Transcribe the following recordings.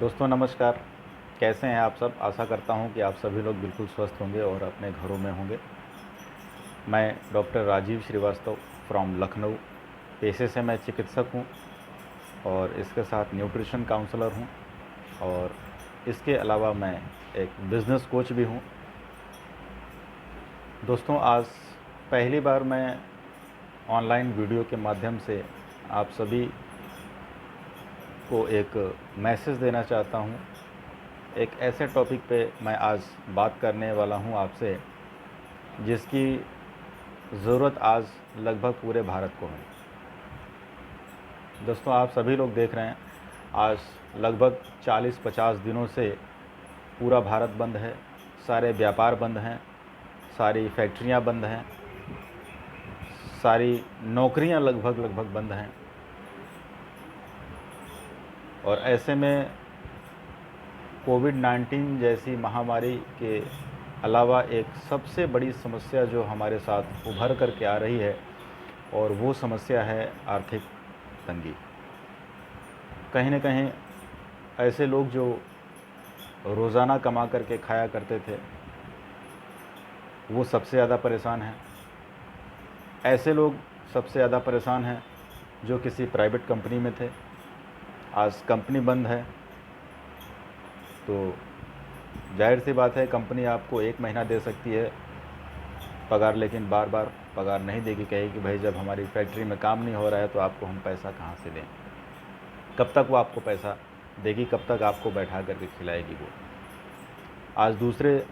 दोस्तों नमस्कार। कैसे हैं आप सब? आशा करता हूं कि आप सभी लोग बिल्कुल स्वस्थ होंगे और अपने घरों में होंगे। मैं डॉक्टर राजीव श्रीवास्तव फ्रॉम लखनऊ। पेशे से मैं चिकित्सक हूं और इसके साथ न्यूट्रिशन काउंसलर हूं और इसके अलावा मैं एक बिज़नेस कोच भी हूं। दोस्तों आज पहली बार मैं ऑनलाइन वीडियो के माध्यम से आप सभी को एक मैसेज देना चाहता हूं। एक ऐसे टॉपिक पे मैं आज बात करने वाला हूं आपसे जिसकी ज़रूरत आज लगभग पूरे भारत को है। दोस्तों आप सभी लोग देख रहे हैं आज लगभग 40-50 दिनों से पूरा भारत बंद है। सारे व्यापार बंद हैं, सारी फैक्ट्रियां बंद हैं, सारी नौकरियां लगभग बंद हैं। और ऐसे में कोविड-19 जैसी महामारी के अलावा एक सबसे बड़ी समस्या जो हमारे साथ उभर कर के आ रही है और वो समस्या है आर्थिक तंगी। कहीं न कहीं ऐसे लोग जो रोज़ाना कमा करके खाया करते थे वो सबसे ज़्यादा परेशान हैं। ऐसे लोग सबसे ज़्यादा परेशान हैं जो किसी प्राइवेट कंपनी में थे। आज कंपनी बंद है तो जाहिर सी बात है कंपनी आपको 1 महीना दे सकती है पगार, लेकिन बार बार पगार नहीं देगी। कहेगी कि भाई जब हमारी फैक्ट्री में काम नहीं हो रहा है तो आपको हम पैसा कहाँ से दें। कब तक वो आपको पैसा देगी, कब तक आपको बैठा करके खिलाएगी वो। आज दूसरे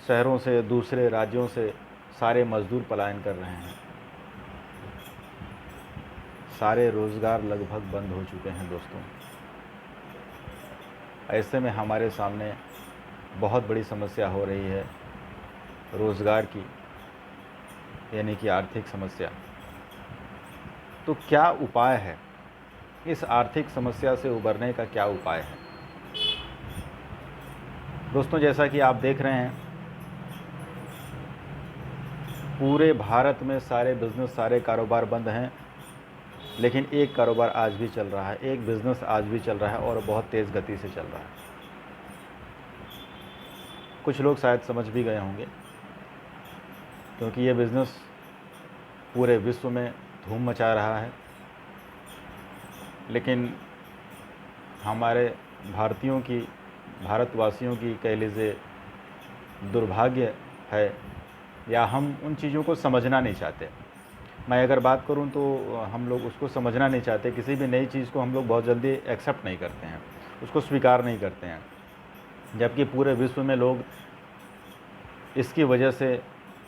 शहरों से, दूसरे राज्यों से सारे मज़दूर पलायन कर रहे हैं। सारे रोज़गार लगभग बंद हो चुके हैं दोस्तों। ऐसे में हमारे सामने बहुत बड़ी समस्या हो रही है रोज़गार की, यानी कि आर्थिक समस्या। तो क्या उपाय है? इस आर्थिक समस्या से उबरने का क्या उपाय है? दोस्तों जैसा कि आप देख रहे हैं पूरे भारत में सारे बिज़नेस, सारे कारोबार बंद हैं, लेकिन एक कारोबार आज भी चल रहा है, एक बिज़नेस आज भी चल रहा है और बहुत तेज़ गति से चल रहा है। कुछ लोग शायद समझ भी गए होंगे क्योंकि ये बिज़नेस पूरे विश्व में धूम मचा रहा है। लेकिन हमारे भारतवासियों की कह लीजिए दुर्भाग्य है या हम उन चीज़ों को समझना नहीं चाहते। मैं अगर बात करूं तो हम लोग उसको समझना नहीं चाहते। किसी भी नई चीज़ को हम लोग बहुत जल्दी एक्सेप्ट नहीं करते हैं, उसको स्वीकार नहीं करते हैं, जबकि पूरे विश्व में लोग इसकी वजह से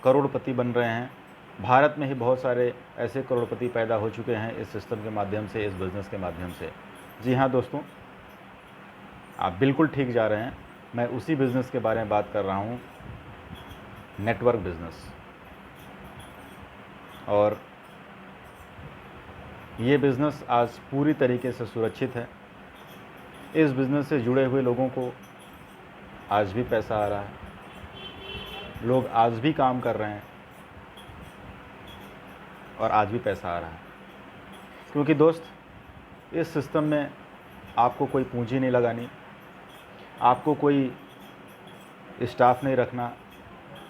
करोड़पति बन रहे हैं। भारत में ही बहुत सारे ऐसे करोड़पति पैदा हो चुके हैं इस सिस्टम के माध्यम से, इस बिज़नेस के माध्यम से। जी हाँ दोस्तों, आप बिल्कुल ठीक जा रहे हैं। मैं उसी बिज़नेस के बारे में बात कर रहा हूँ, नेटवर्क बिज़नेस। और ये बिज़नेस आज पूरी तरीके से सुरक्षित है। इस बिज़नेस से जुड़े हुए लोगों को आज भी पैसा आ रहा है, लोग आज भी काम कर रहे हैं और आज भी पैसा आ रहा है। क्योंकि दोस्त इस सिस्टम में आपको कोई पूंजी नहीं लगानी, आपको कोई स्टाफ नहीं रखना,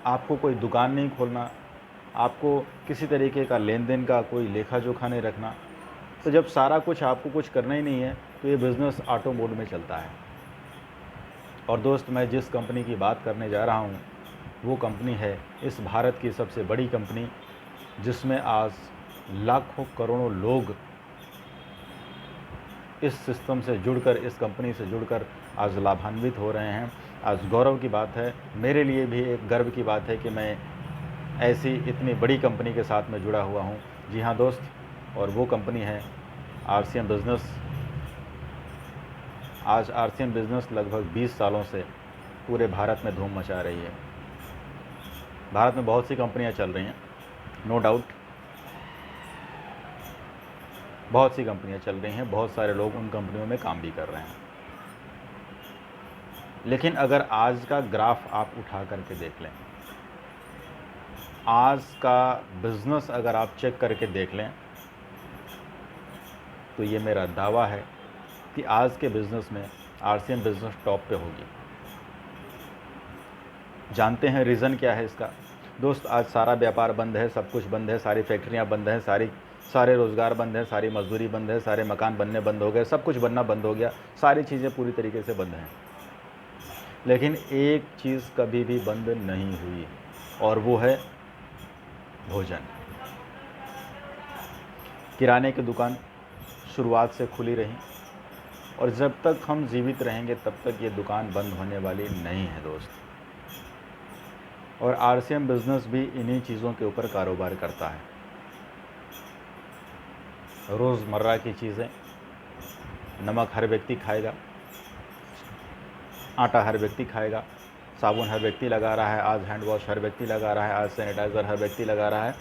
आपको कोई दुकान नहीं खोलना, आपको किसी तरीके का लेन देन का कोई लेखा जोखा नहीं रखना। तो जब सारा कुछ आपको कुछ करना ही नहीं है तो ये बिज़नेस ऑटो मोड में चलता है। और दोस्त मैं जिस कंपनी की बात करने जा रहा हूँ वो कंपनी है इस भारत की सबसे बड़ी कंपनी, जिसमें आज लाखों करोड़ों लोग इस सिस्टम से जुड़कर, इस कंपनी से जुड़कर आज लाभान्वित हो रहे हैं। आज गौरव की बात है, मेरे लिए भी एक गर्व की बात है कि मैं ऐसी इतनी बड़ी कंपनी के साथ में जुड़ा हुआ हूँ। जी हाँ दोस्त, और वो कंपनी है आरसीएम बिज़नेस। आज आरसीएम बिज़नेस लगभग 20 सालों से पूरे भारत में धूम मचा रही है। भारत में बहुत सी कंपनियां चल रही हैं, नो डाउट, बहुत सी कंपनियां चल रही हैं, बहुत सारे लोग उन कंपनियों में काम भी कर रहे हैं। लेकिन अगर आज का ग्राफ आप उठा करके देख लें, आज का बिज़नेस अगर आप चेक करके देख लें, तो ये मेरा दावा है कि आज के बिज़नेस में आरसीएम बिजनेस टॉप पे होगी। जानते हैं रीज़न क्या है इसका? दोस्त, आज सारा व्यापार बंद है, सब कुछ बंद है, सारी फैक्ट्रियां बंद हैं, सारे रोज़गार बंद हैं, सारी मजदूरी बंद है, सारे मकान बनने बंद हो गए, सब कुछ बनना बंद हो गया, सारी चीज़ें पूरी तरीके से बंद हैं। लेकिन एक चीज़ कभी भी बंद नहीं हुई, और वो है भोजन। किराने की दुकान शुरुआत से खुली रही, और जब तक हम जीवित रहेंगे तब तक ये दुकान बंद होने वाली नहीं है दोस्त। और आरसीएम बिज़नेस भी इन्हीं चीज़ों के ऊपर कारोबार करता है। रोज़मर्रा की चीज़ें, नमक हर व्यक्ति खाएगा, आटा हर व्यक्ति खाएगा, साबुन हर व्यक्ति लगा रहा है, आज हैंड वॉश हर व्यक्ति लगा रहा है, आज सैनिटाइज़र हर व्यक्ति लगा रहा है।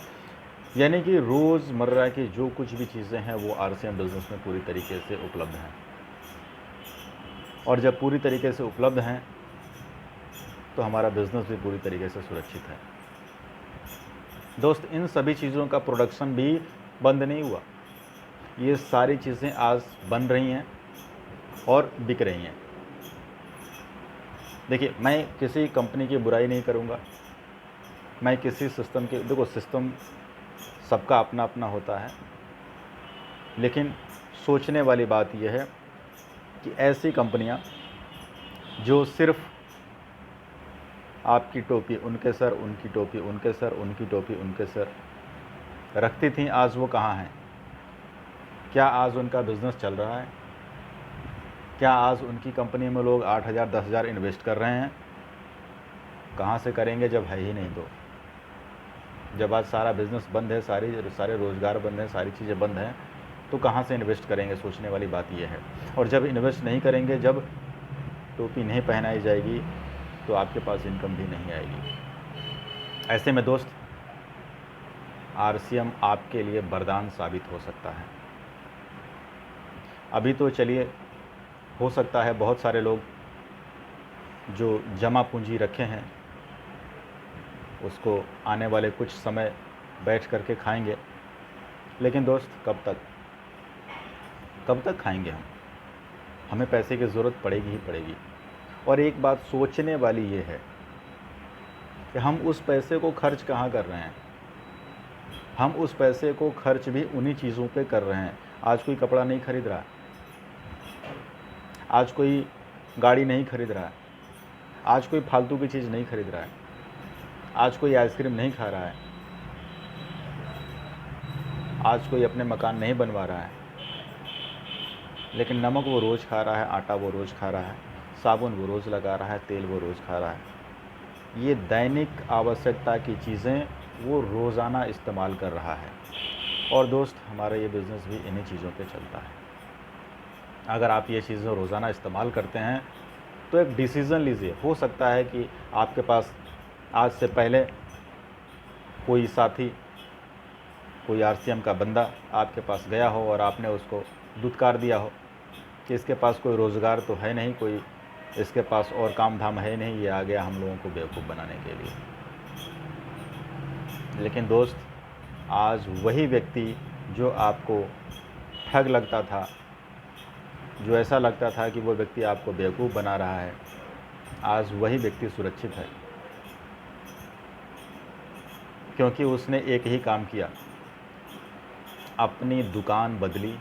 यानी कि रोज़मर्रा की जो कुछ भी चीज़ें हैं वो आरसीएम बिज़नेस में पूरी तरीके से उपलब्ध हैं। और जब पूरी तरीके से उपलब्ध हैं तो हमारा बिज़नेस भी पूरी तरीके से सुरक्षित है। दोस्त, इन सभी चीज़ों का प्रोडक्शन भी बंद नहीं हुआ। ये सारी चीज़ें आज बन रही हैं और बिक रही हैं। देखिए, मैं किसी कंपनी की बुराई नहीं करूँगा, मैं किसी सिस्टम के, देखो सिस्टम सबका अपना अपना होता है, लेकिन सोचने वाली बात यह है कि ऐसी कंपनियां जो सिर्फ आपकी टोपी उनके सर, उनकी टोपी उनके सर, उनकी टोपी उनके सर रखती थीं, आज वो कहाँ हैं? क्या आज उनका बिज़नेस चल रहा है? क्या आज उनकी कंपनी में लोग 8,000 10,000 इन्वेस्ट कर रहे हैं? कहाँ से करेंगे जब है ही नहीं तो? जब आज सारा बिज़नेस बंद है, सारे रोज़गार बंद हैं, सारी चीज़ें बंद हैं, तो कहाँ से इन्वेस्ट करेंगे? सोचने वाली बात यह है। और जब इन्वेस्ट नहीं करेंगे, जब टोपी नहीं पहनाई जाएगी, तो आपके पास इनकम भी नहीं आएगी। ऐसे में दोस्त, आरसीएम आपके लिए वरदान साबित हो सकता है। अभी तो चलिए, हो सकता है बहुत सारे लोग जो जमा पूंजी रखे हैं उसको आने वाले कुछ समय बैठ करके खाएंगे, लेकिन दोस्त कब तक खाएंगे हम? हमें पैसे की ज़रूरत पड़ेगी ही पड़ेगी। और एक बात सोचने वाली ये है कि हम उस पैसे को खर्च कहाँ कर रहे हैं? हम उस पैसे को खर्च भी उन्हीं चीज़ों पे कर रहे हैं। आज कोई कपड़ा नहीं खरीद रहा है, आज कोई गाड़ी नहीं खरीद रहा है, आज कोई फालतू की चीज़ नहीं खरीद रहा है, आज कोई आइसक्रीम नहीं खा रहा है, आज कोई अपने मकान नहीं बनवा रहा है, लेकिन नमक वो रोज़ खा रहा है, आटा वो रोज़ खा रहा है, साबुन वो रोज़ लगा रहा है, तेल वो रोज़ खा रहा है। ये दैनिक आवश्यकता की चीज़ें वो रोज़ाना इस्तेमाल कर रहा है। और दोस्त, हमारा ये बिज़नेस भी इन्हीं चीज़ों पे चलता है। अगर आप ये चीज़ें रोज़ाना इस्तेमाल करते हैं तो एक डिसीज़न लीजिए। हो सकता है कि आपके पास आज से पहले कोई साथी, कोई आरसीएम का बंदा आपके पास गया हो और आपने उसको दुत्कार दिया हो कि इसके पास कोई रोज़गार तो है नहीं, कोई इसके पास और काम धाम है नहीं, ये आ गया हम लोगों को बेवकूफ़ बनाने के लिए। लेकिन दोस्त, आज वही व्यक्ति जो आपको ठग लगता था, जो ऐसा लगता था कि वो व्यक्ति आपको बेवकूफ़ बना रहा है, आज वही व्यक्ति सुरक्षित है, क्योंकि उसने एक ही काम किया, अपनी दुकान बदली,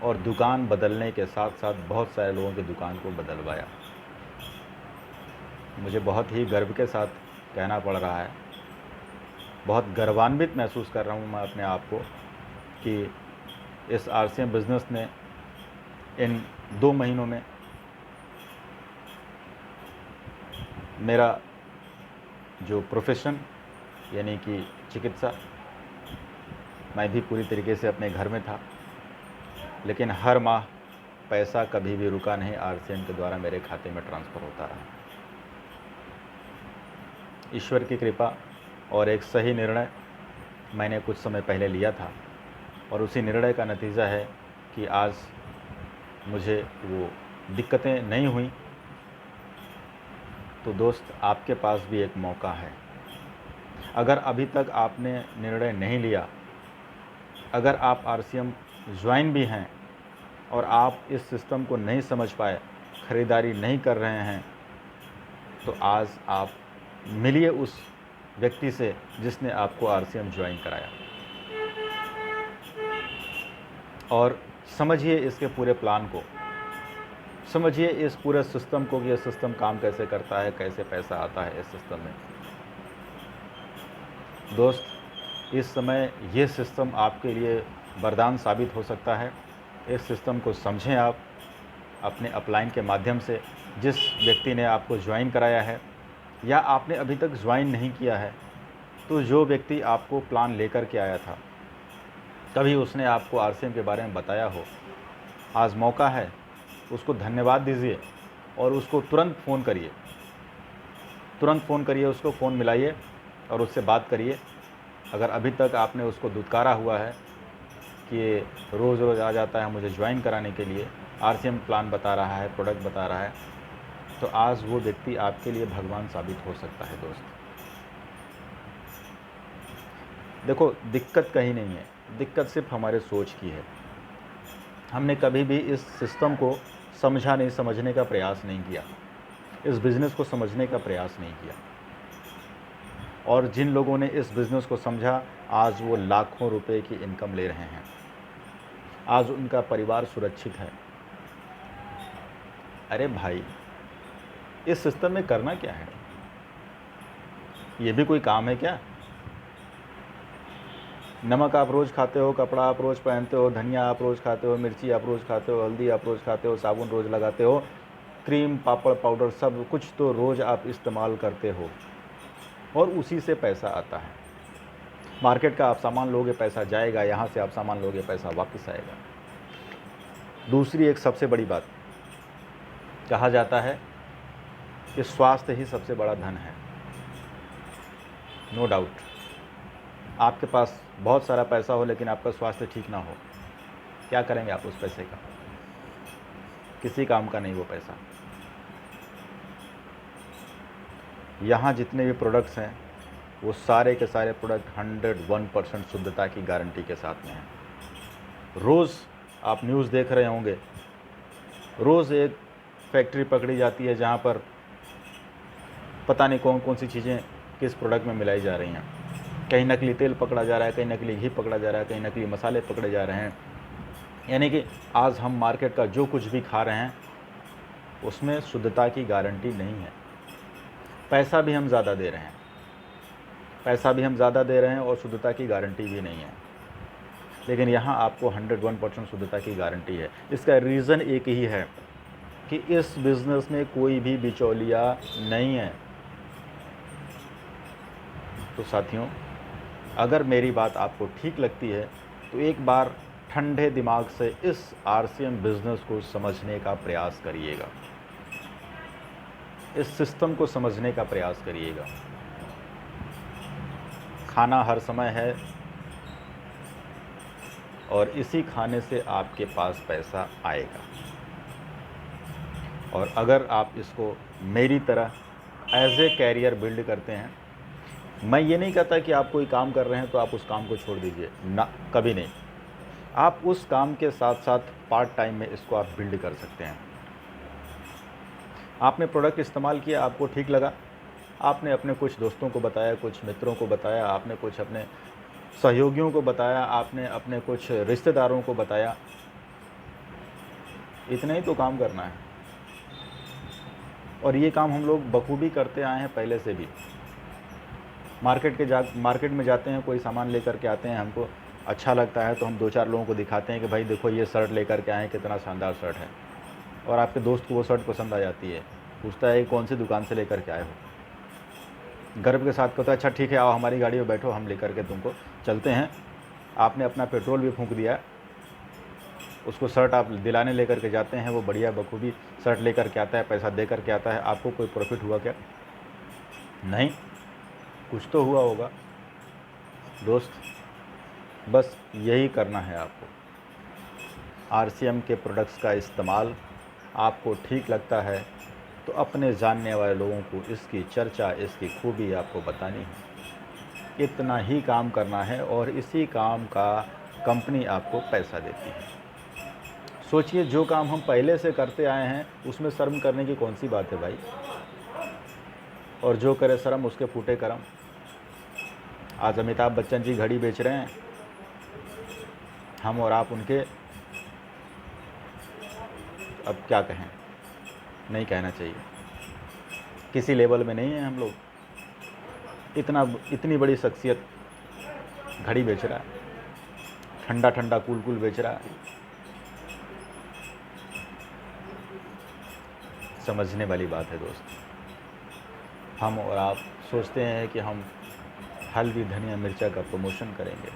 और दुकान बदलने के साथ साथ बहुत सारे लोगों की दुकान को बदलवाया। मुझे बहुत ही गर्व के साथ कहना पड़ रहा है, बहुत गर्वान्वित महसूस कर रहा हूँ मैं अपने आप को कि इस आरसीएम बिज़नेस ने इन 2 महीनों में मेरा जो प्रोफेशन यानी कि चिकित्सा, मैं भी पूरी तरीके से अपने घर में था, लेकिन हर माह पैसा कभी भी रुका नहीं, आरसीएम के द्वारा मेरे खाते में ट्रांसफ़र होता रहा। ईश्वर की कृपा और एक सही निर्णय मैंने कुछ समय पहले लिया था, और उसी निर्णय का नतीजा है कि आज मुझे वो दिक्कतें नहीं हुई। तो दोस्त, आपके पास भी एक मौका है। अगर अभी तक आपने निर्णय नहीं लिया, अगर आप आरसीएम ज्वाइन भी हैं और आप इस सिस्टम को नहीं समझ पाए, ख़रीदारी नहीं कर रहे हैं तो आज आप मिलिए उस व्यक्ति से जिसने आपको RCM ज्वाइन कराया और समझिए इसके पूरे प्लान को, समझिए इस पूरे सिस्टम को कि यह सिस्टम काम कैसे करता है, कैसे पैसा आता है इस सिस्टम में। दोस्त, इस समय ये सिस्टम आपके लिए वरदान साबित हो सकता है। इस सिस्टम को समझें आप अपने अपलाइन के माध्यम से। जिस व्यक्ति ने आपको ज्वाइन कराया है या आपने अभी तक ज्वाइन नहीं किया है, तो जो व्यक्ति आपको प्लान लेकर के आया था, कभी उसने आपको RCM के बारे में बताया हो, आज मौका है, उसको धन्यवाद दीजिए और उसको तुरंत फ़ोन करिए, उसको फ़ोन मिलाइए और उससे बात करिए। अगर अभी तक आपने उसको दुत्कारा हुआ है कि रोज़ रोज़ आ जाता है मुझे ज्वाइन कराने के लिए, RCM प्लान बता रहा है, प्रोडक्ट बता रहा है, तो आज वो व्यक्ति आपके लिए भगवान साबित हो सकता है। दोस्त देखो, दिक्कत कहीं नहीं है, दिक्कत सिर्फ हमारे सोच की है। हमने कभी भी इस सिस्टम को समझा नहीं, समझने का प्रयास नहीं किया, इस बिज़नेस को समझने का प्रयास नहीं किया। और जिन लोगों ने इस बिज़नेस को समझा, आज वो लाखों रुपए की इनकम ले रहे हैं, आज उनका परिवार सुरक्षित है। अरे भाई, इस सिस्टम में करना क्या है? ये भी कोई काम है क्या? नमक आप रोज़ खाते हो, कपड़ा आप रोज़ पहनते हो, धनिया आप रोज़ खाते हो, मिर्ची आप रोज़ खाते हो, हल्दी आप रोज़ खाते हो, साबुन रोज़ लगाते हो, क्रीम, पापड़, पाउडर सब कुछ तो रोज़ आप इस्तेमाल करते हो और उसी से पैसा आता है। मार्केट का आप सामान लोगे, पैसा जाएगा, यहाँ से आप सामान लोगे, पैसा वापस आएगा। दूसरी एक सबसे बड़ी बात, कहा जाता है कि स्वास्थ्य ही सबसे बड़ा धन है। नो डाउट, आपके पास बहुत सारा पैसा हो लेकिन आपका स्वास्थ्य ठीक ना हो, क्या करेंगे आप उस पैसे का? किसी काम का नहीं वो पैसा। यहाँ जितने भी प्रोडक्ट्स हैं वो सारे के सारे प्रोडक्ट 101% शुद्धता की गारंटी के साथ में हैं। रोज़ आप न्यूज़ देख रहे होंगे, रोज़ एक फैक्ट्री पकड़ी जाती है जहाँ पर पता नहीं कौन कौन सी चीज़ें किस प्रोडक्ट में मिलाई जा रही हैं। कहीं नकली तेल पकड़ा जा रहा है, कहीं नकली घी पकड़ा जा रहा है, कहीं नकली मसाले पकड़े जा रहे हैं। यानी कि आज हम मार्केट का जो कुछ भी खा रहे हैं उसमें शुद्धता की गारंटी नहीं है। पैसा भी हम ज़्यादा दे रहे हैं, और शुद्धता की गारंटी भी नहीं है। लेकिन यहाँ आपको 101% शुद्धता की गारंटी है। इसका रीज़न एक ही है कि इस बिज़नेस में कोई भी बिचौलिया नहीं है। तो साथियों, अगर मेरी बात आपको ठीक लगती है तो एक बार ठंडे दिमाग से इस RCM बिज़नेस को समझने का प्रयास करिएगा, इस सिस्टम को समझने का प्रयास करिएगा। खाना हर समय है और इसी खाने से आपके पास पैसा आएगा। और अगर आप इसको मेरी तरह एज ए कैरियर बिल्ड करते हैं, मैं ये नहीं कहता कि आप कोई काम कर रहे हैं तो आप उस काम को छोड़ दीजिए, ना, कभी नहीं। आप उस काम के साथ साथ पार्ट टाइम में इसको आप बिल्ड कर सकते हैं। आपने प्रोडक्ट इस्तेमाल किया, आपको ठीक लगा, आपने अपने कुछ दोस्तों को बताया, कुछ मित्रों को बताया, आपने कुछ अपने सहयोगियों को बताया, आपने अपने कुछ रिश्तेदारों को बताया। इतना ही तो काम करना है। और ये काम हम लोग बखूबी करते आए हैं पहले से भी। मार्केट में जाते हैं, कोई सामान लेकर के आते हैं, हमको अच्छा लगता है तो हम 2-4 लोगों को दिखाते हैं कि भाई देखो ये शर्ट लेकर के आए हैं, कितना शानदार शर्ट है। और आपके दोस्त को वो शर्ट पसंद आ जाती है, पूछता है कौन सी दुकान से लेकर के आए हो। गर्व के साथ कहता है अच्छा ठीक है, आओ हमारी गाड़ी में बैठो, हम लेकर के तुमको चलते हैं। आपने अपना पेट्रोल भी फूंक दिया, उसको शर्ट आप दिलाने लेकर के जाते हैं, वो बढ़िया बखूबी शर्ट लेकर के आता है, पैसा दे कर के आता है। आपको कोई प्रॉफिट हुआ क्या? नहीं, कुछ तो हुआ होगा। दोस्त, बस यही करना है आपको। RCM के प्रोडक्ट्स का इस्तेमाल आपको ठीक लगता है तो अपने जानने वाले लोगों को इसकी चर्चा, इसकी खूबी आपको बतानी है। इतना ही काम करना है और इसी काम का कंपनी आपको पैसा देती है। सोचिए, जो काम हम पहले से करते आए हैं उसमें शर्म करने की कौन सी बात है भाई। और जो करे शर्म उसके फूटे करम। आज अमिताभ बच्चन जी घड़ी बेच रहे हैं, हम और आप उनके, अब क्या कहें, नहीं कहना चाहिए, किसी लेवल में नहीं है हम लोग। इतनी बड़ी शख्सियत घड़ी बेच रहा है, ठंडा ठंडा कूल कूल बेच रहा है। समझने वाली बात है दोस्त। हम और आप सोचते हैं कि हम हल्दी धनिया मिर्चा का प्रमोशन करेंगे।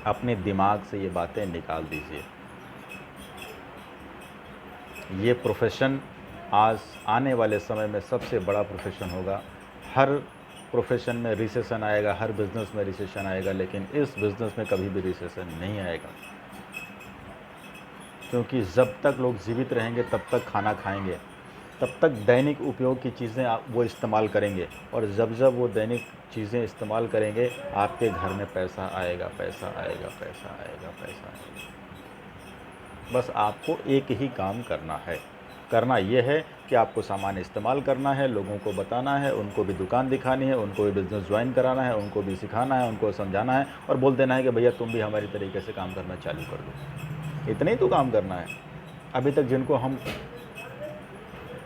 अपने दिमाग से ये बातें निकाल दीजिए। ये प्रोफेशन आज आने वाले समय में सबसे बड़ा प्रोफेशन होगा। हर प्रोफेशन में रिसेशन आएगा, हर बिज़नेस में रिसेशन आएगा, लेकिन इस बिज़नेस में कभी भी रिसेशन नहीं आएगा, क्योंकि जब तक लोग जीवित रहेंगे तब तक खाना खाएंगे, तब तक दैनिक उपयोग की चीज़ें वो इस्तेमाल करेंगे, और जब जब वो दैनिक चीज़ें इस्तेमाल करेंगे आपके घर में पैसा आएगा, पैसा आएगा, पैसा आएगा, पैसा आएगा। बस आपको एक ही काम करना है। करना ये है कि आपको सामान इस्तेमाल करना है, लोगों को बताना है, उनको भी दुकान दिखानी है, उनको भी बिज़नेस ज्वाइन कराना है, उनको भी सिखाना है, उनको समझाना है, और बोल देना है कि भैया तुम भी हमारी तरीके से काम करना चालू कर दो। इतना ही तो काम करना है। अभी तक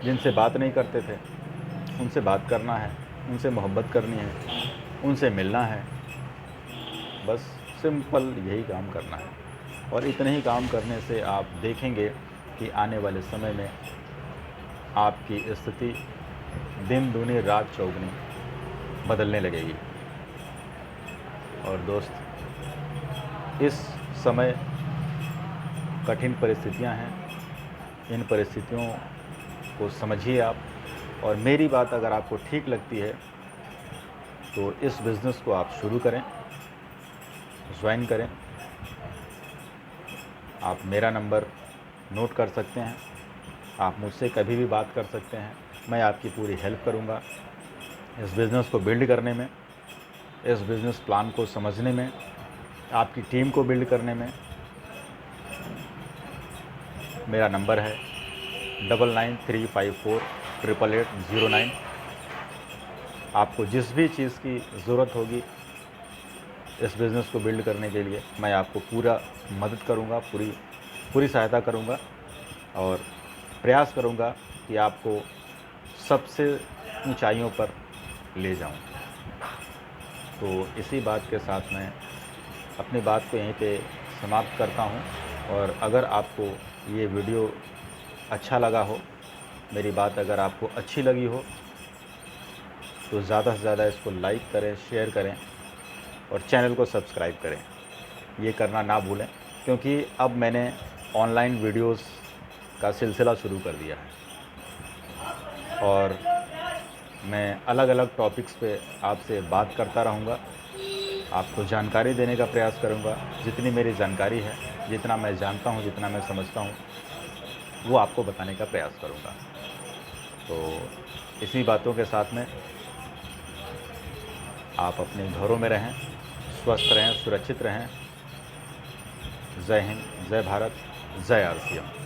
जिनसे बात नहीं करते थे उनसे बात करना है, उनसे मोहब्बत करनी है, उनसे मिलना है। बस सिंपल यही काम करना है, और इतने ही काम करने से आप देखेंगे कि आने वाले समय में आपकी स्थिति दिन दूनी रात चौगुनी बदलने लगेगी। और दोस्त, इस समय कठिन परिस्थितियां हैं, इन परिस्थितियों को समझिए आप। और मेरी बात अगर आपको ठीक लगती है तो इस बिज़नेस को आप शुरू करें, ज्वाइन करें। आप मेरा नंबर नोट कर सकते हैं, आप मुझसे कभी भी बात कर सकते हैं। मैं आपकी पूरी हेल्प करूंगा इस बिज़नेस को बिल्ड करने में, इस बिज़नेस प्लान को समझने में, आपकी टीम को बिल्ड करने में। मेरा नंबर है 9935488809। आपको जिस भी चीज़ की ज़रूरत होगी इस बिज़नेस को बिल्ड करने के लिए, मैं आपको पूरा मदद करूंगा, पूरी सहायता करूंगा, और प्रयास करूंगा कि आपको सबसे ऊंचाइयों पर ले जाऊं। तो इसी बात के साथ मैं अपनी बात को यहीं पे समाप्त करता हूं। और अगर आपको ये वीडियो अच्छा लगा हो, मेरी बात अगर आपको अच्छी लगी हो, तो ज़्यादा से ज़्यादा इसको लाइक करें, शेयर करें, और चैनल को सब्सक्राइब करें। ये करना ना भूलें, क्योंकि अब मैंने ऑनलाइन वीडियोस का सिलसिला शुरू कर दिया है, और मैं अलग अलग टॉपिक्स पे आपसे बात करता रहूँगा, आपको जानकारी देने का प्रयास करूँगा। जितनी मेरी जानकारी है, जितना मैं जानता हूँ, जितना मैं समझता हूँ, वो आपको बताने का प्रयास करूँगा। तो इसी बातों के साथ में आप अपने घरों में रहें, स्वस्थ रहें, सुरक्षित रहें। जय हिंद, जय भारत, जय आरसीएम।